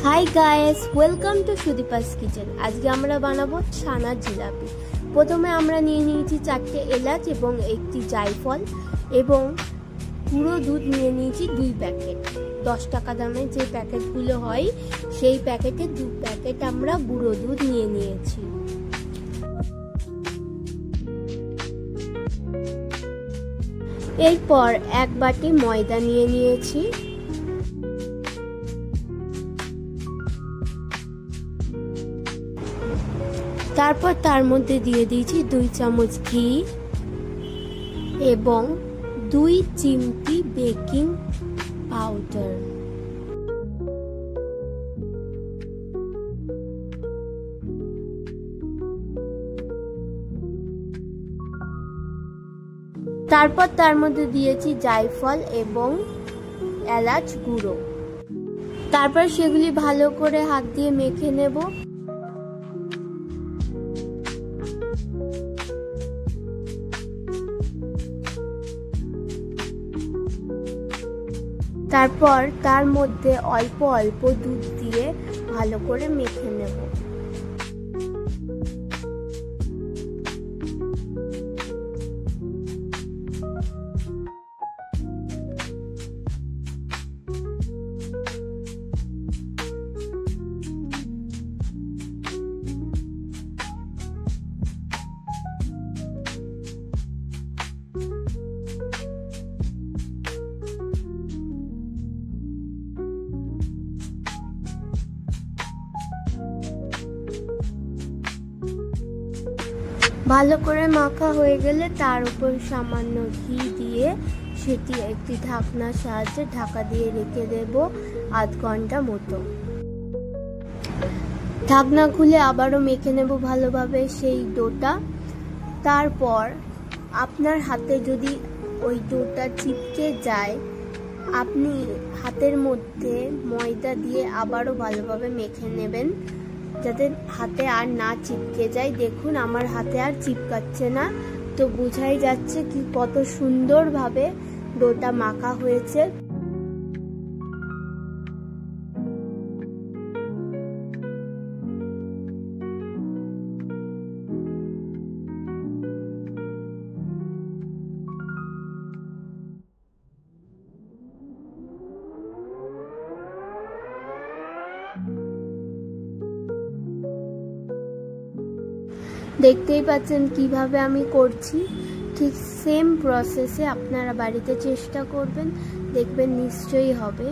Hi guys, welcome to Sudipa's kitchen. আজকে আমরা বানাবো ছানার জিলাপি। প্রথমে আমরা নিয়ে নিয়েছি 4টে এলাচ এবং একটি জায়ফল এবং গুঁড়ো দুধ নিয়ে নিয়েছি 2 প্যাকেট। 10 টাকা দামের যে প্যাকেটগুলো হয় সেই প্যাকেটে 2 প্যাকেট আমরা গুঁড়ো দুধ নিয়ে নিয়েছি। এরপর 1 বাটি ময়দা নিয়ে নিয়েছি। তারপর তার মধ্যে দিয়ে দিয়েছি 2 চামচ ঘি এবং 2 চিমটি বেকিং পাউডার। তারপর তার মধ্যে দিয়েছি জায়ফল এবং এলাচ গুঁড়ো। তারপর সেগুলি ভালো করে হাত দিয়ে মেখে নেব। তারপর তার মধ্যে অল্প অল্প দুধ দিয়ে ভালো করে মেখে নেব। ভালো করে মাখা হয়ে গেলে তার উপর সামান্য ঘি দিয়ে সেটি একটি ঢাকনার সাহায্যে ঢাকা দিয়ে রেখে দেব আধ ঘন্টা মতো। ঢাকনা খুলে আবারও মেখে নেব ভালোভাবে সেই ডোটা। তারপর আপনার হাতে যদি ওই ডোটা চিপকে যায়, আপনি হাতের মধ্যে ময়দা দিয়ে আবারও ভালোভাবে মেখে নেবেন যাতে হাতে আর না চিপকে যায়। দেখুন আমার হাতে আর চিপকাচ্ছে না, তো বোঝাই যাচ্ছে কি কত সুন্দরভাবে ডোটা মাখা হয়েছে। দেখতেই পাচ্ছেন কিভাবে আমি করছি। ঠিক সেম প্রসেসে আপনারা বাড়িতে চেষ্টা করবেন, দেখবেন নিশ্চয়ই হবে।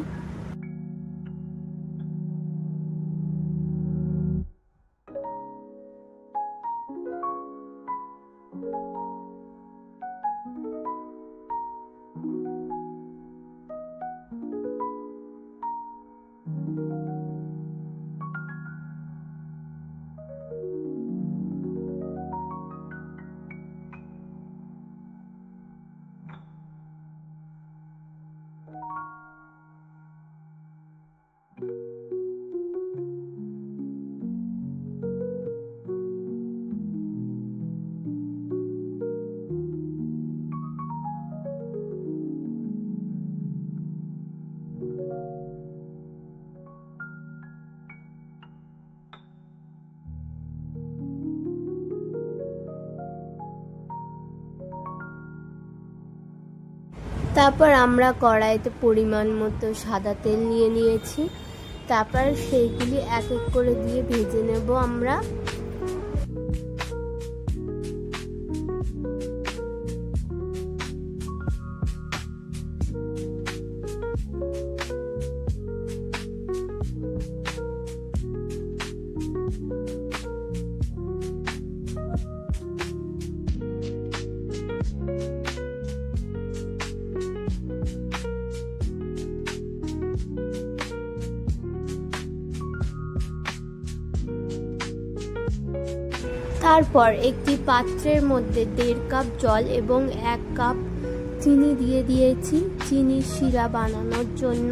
তারপর আমরা কড়াইতে পরিমাণ মতো সাদা তেল নিয়ে নিয়েছি। তারপর সেইগুলি এক এক করে দিয়ে ভেজে নেব আমরা। তারপর একটি পাত্রের মধ্যে 1.5 কাপ জল এবং 1 কাপ চিনি দিয়ে দিয়েছি চিনির শিরা বানানোর জন্য।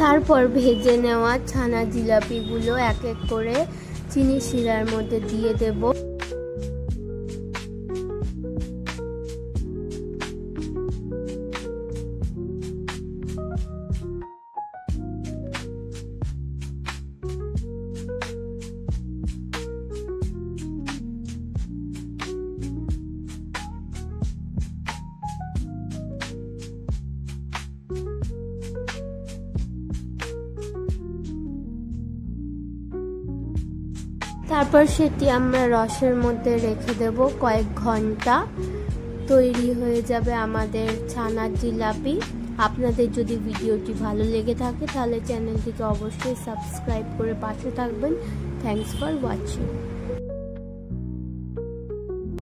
তারপর ভেজে নেওয়া ছানা জিলাপিগুলো এক এক করে চিনি শিরার মধ্যে দিয়ে দেব। তারপর সেটি আমরা রসের মধ্যে রেখে দেব কয়েক ঘন্টা। তৈরি হয়ে যাবে আমাদের ছানার জিলাপি। আপনাদের যদি ভিডিওটি ভালো লেগে থাকে তাহলে চ্যানেলটিকে অবশ্যই সাবস্ক্রাইব করে পাশে থাকবেন। Thanks for watching.